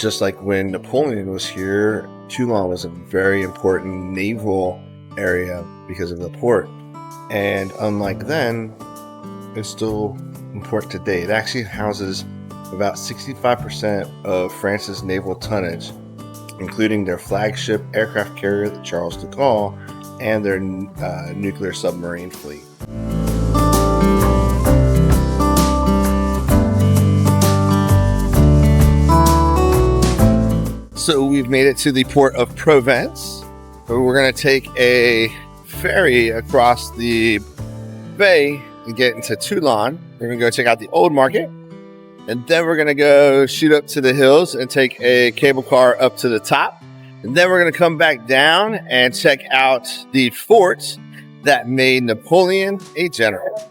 just like when Napoleon was here, Toulon was a very important naval area because of the port. And unlike then, it's still important today. It actually houses about 65% of France's naval tonnage, including their flagship aircraft carrier, the Charles de Gaulle, and their nuclear submarine fleet. So we've made it to the port of Provence, where we're going to take a ferry across the bay and get into Toulon. We're going to go check out the old market, and then we're going to go shoot up to the hills and take a cable car up to the top. And then we're going to come back down and check out the fort that made Napoleon a general.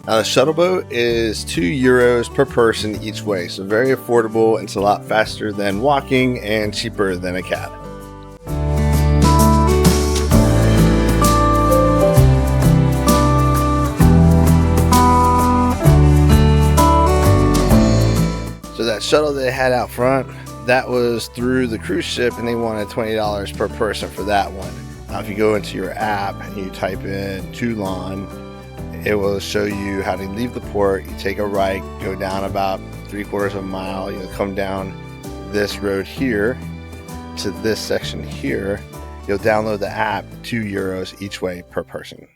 The shuttle boat is €2 per person each way, so very affordable, and it's a lot faster than walking and cheaper than a cab. So that shuttle they had out front, that was through the cruise ship, and they wanted $20 per person for that one. Now if you go into your app and you type in Toulon, it will show you how to leave the port. You take a right, go down about 3/4 of a mile. You'll come down this road here to this section here. You'll download the app, €2 each way per person.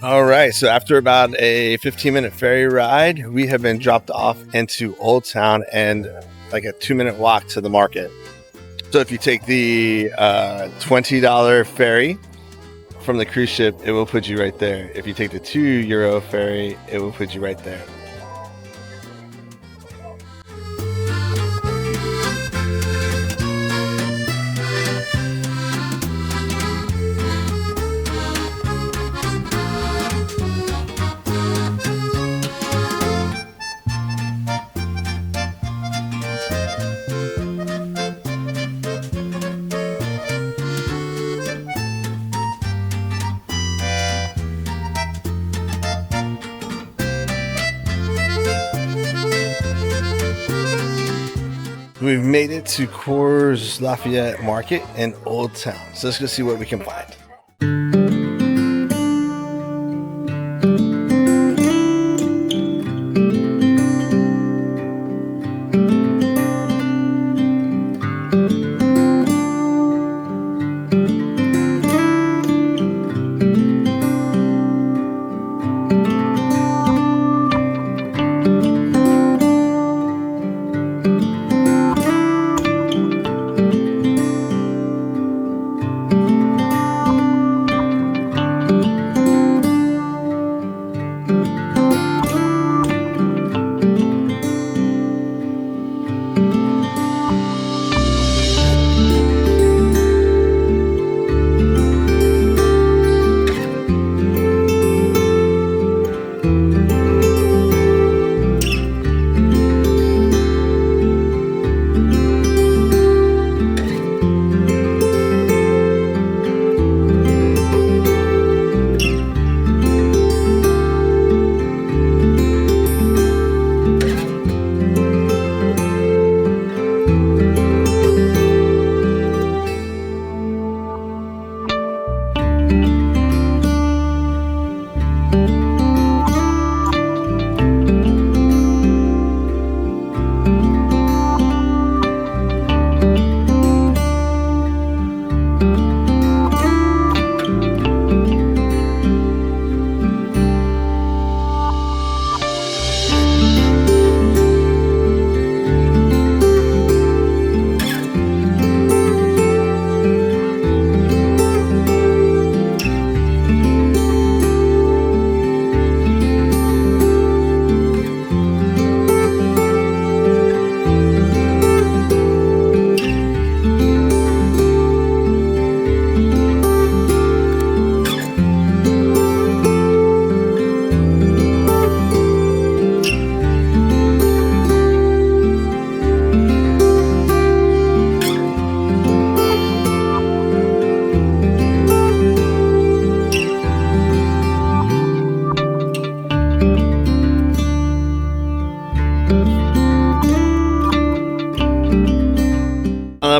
All right, so after about a 15-minute ferry ride, we have been dropped off into Old Town and like a 2-minute walk to the market. So if you take the $20 ferry from the cruise ship, it will put you right there. If you take the €2 ferry, it will put you right there. We've made it to Coors Lafayette Market in Old Town. So let's go see what we can find.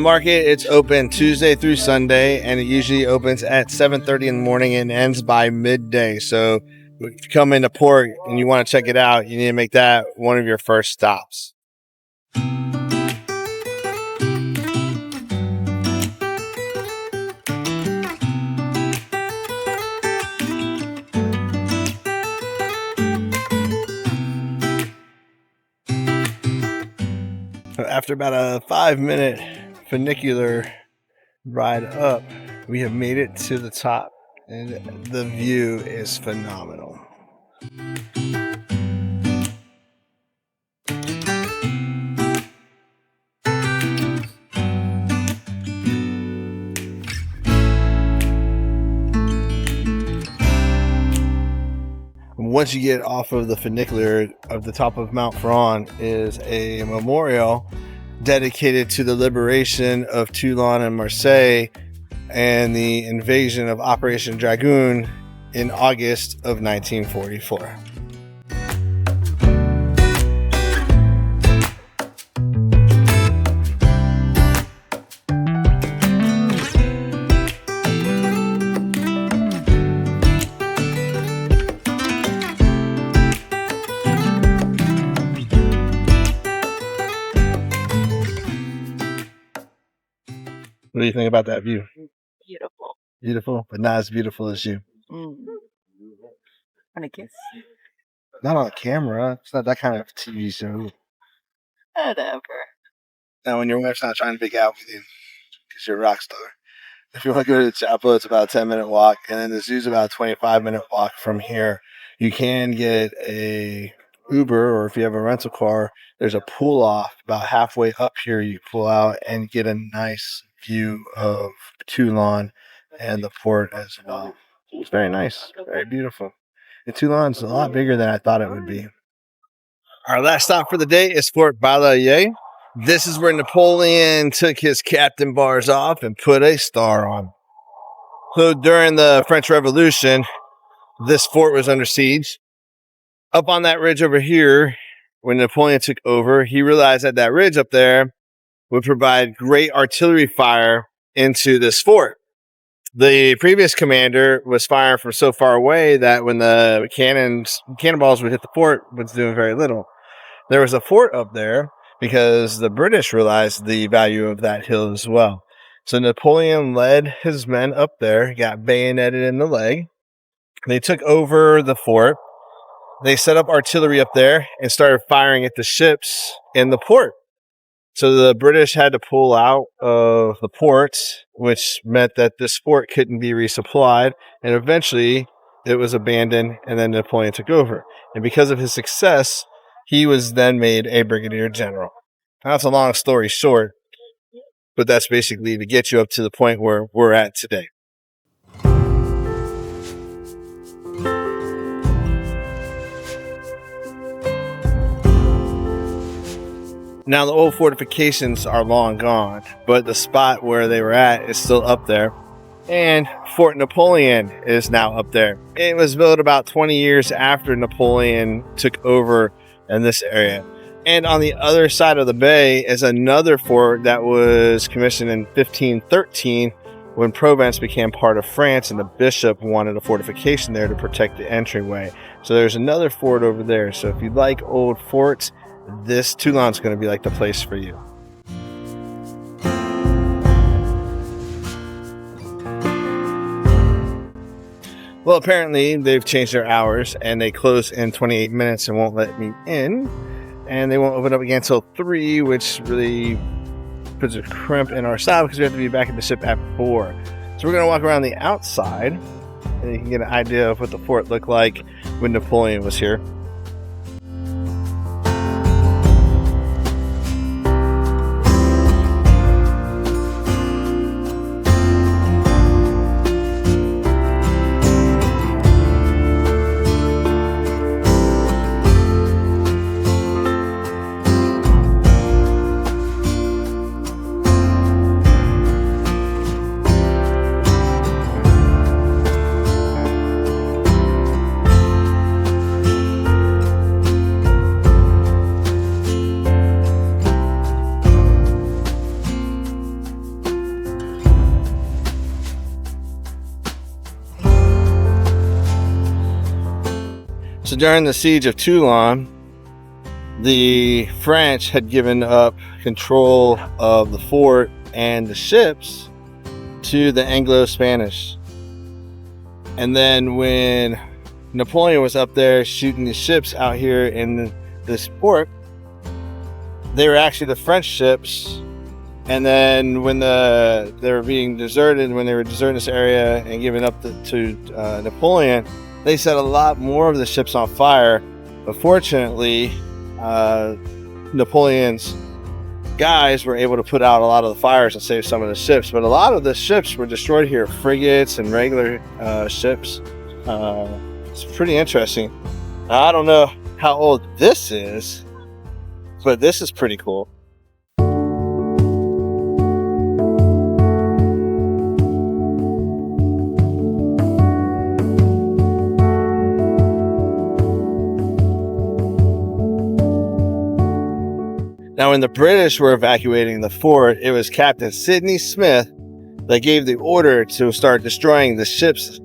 market, it's open Tuesday through Sunday, and it usually opens at 7:30 in the morning and ends by midday. So if you come into port and you want to check it out, you need to make that one of your first stops. After about a 5-minute funicular ride up, we have made it to the top, and the view is phenomenal. Once you get off of the funicular, of the top of Mount Ferrand is a memorial dedicated to the liberation of Toulon and Marseille and the invasion of Operation Dragoon in August of 1944. What do you think about that view? Beautiful. Beautiful, but not as beautiful as you. Want a kiss? Not on camera. It's not that kind of TV show. Whatever. Now, when your wife's not trying to make out with you, because you're a rock star. If you want to go to the chapel, it's about a 10-minute walk, and then the zoo's about a 25-minute walk from here. You can get a Uber, or if you have a rental car, there's a pull off about halfway up here. You pull out and get a nice view of Toulon and the port as well. It's very nice, very beautiful. And Toulon's a lot bigger than I thought it would be. Our last stop for the day is Fort Balayer. This is where Napoleon took his captain bars off and put a star on. So during the French Revolution, this fort was under siege. Up on that ridge over here, when Napoleon took over, he realized that that ridge up there would provide great artillery fire into this fort. The previous commander was firing from so far away that when the cannonballs would hit the fort, it was doing very little. There was a fort up there because the British realized the value of that hill as well. So Napoleon led his men up there, got bayoneted in the leg. They took over the fort. They set up artillery up there and started firing at the ships in the port. So the British had to pull out of the port, which meant that this fort couldn't be resupplied. And eventually it was abandoned, and then Napoleon took over. And because of his success, he was then made a brigadier general. Now, that's a long story short, but that's basically to get you up to the point where we're at today. Now, the old fortifications are long gone, but the spot where they were at is still up there. And Fort Napoleon is now up there. It was built about 20 years after Napoleon took over in this area. And on the other side of the bay is another fort that was commissioned in 1513 when Provence became part of France, and the bishop wanted a fortification there to protect the entryway. So there's another fort over there. So if you like old forts, this Toulon's going to be like the place for you. Well, apparently they've changed their hours and they close in 28 minutes and won't let me in. And they won't open up again until 3, which really puts a crimp in our style because we have to be back at the ship at 4. So we're going to walk around the outside and you can get an idea of what the fort looked like when Napoleon was here. So during the siege of Toulon, the French had given up control of the fort and the ships to the Anglo-Spanish. And then when Napoleon was up there shooting the ships out here in this port, they were actually the French ships. And then when they were being deserted, when they were deserting this area and giving up to Napoleon, they set a lot more of the ships on fire. But fortunately, Napoleon's guys were able to put out a lot of the fires and save some of the ships. But a lot of the ships were destroyed here, frigates and regular ships. It's pretty interesting. Now, I don't know how old this is, but this is pretty cool. Now, when the British were evacuating the fort, it was Captain Sidney Smith that gave the order to start destroying the ships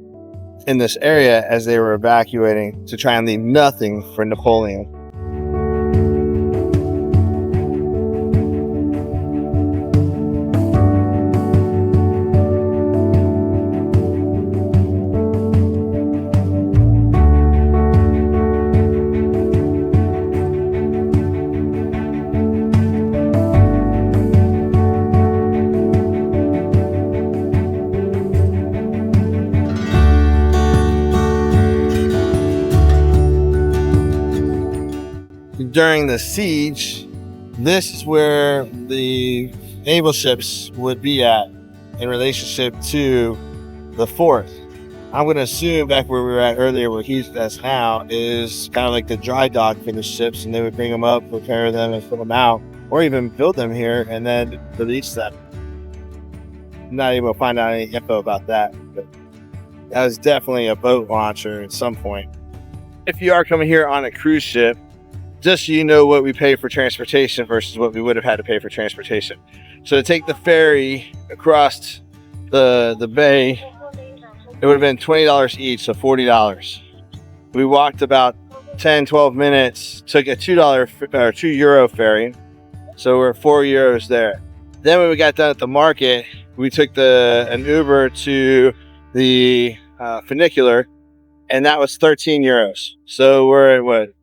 in this area as they were evacuating, to try and leave nothing for Napoleon. During the siege, this is where the naval ships would be at in relationship to the fort. I'm going to assume back where we were at earlier, where he's at now, is kind of like the dry dock for the ships, and they would bring them up, repair them, and put them out, or even build them here and then release them. I'm not able to find out any info about that, but that was definitely a boat launcher at some point. If you are coming here on a cruise ship, just so you know what we pay for transportation versus what we would have had to pay for transportation. So to take the ferry across the bay, it would have been $20 each, so $40. We walked about 10-12 minutes, took a €2 ferry, so we're €4 there. Then when we got done at the market, we took an Uber to the funicular, and that was €13. So we're at what?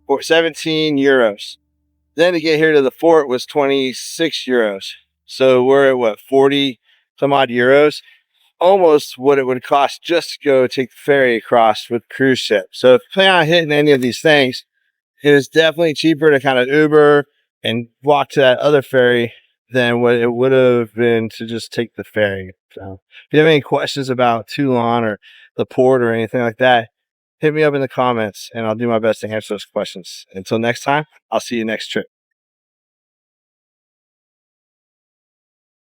For €17. Then to get here to the fort was €26. So we're at what, 40 some odd euros? Almost what it would cost just to go take the ferry across with cruise ship. So if you plan on hitting any of these things, it is definitely cheaper to kind of Uber and walk to that other ferry than what it would have been to just take the ferry. So if you have any questions about Toulon or the port or anything like that, hit me up in the comments and I'll do my best to answer those questions. Until next time, I'll see you next trip.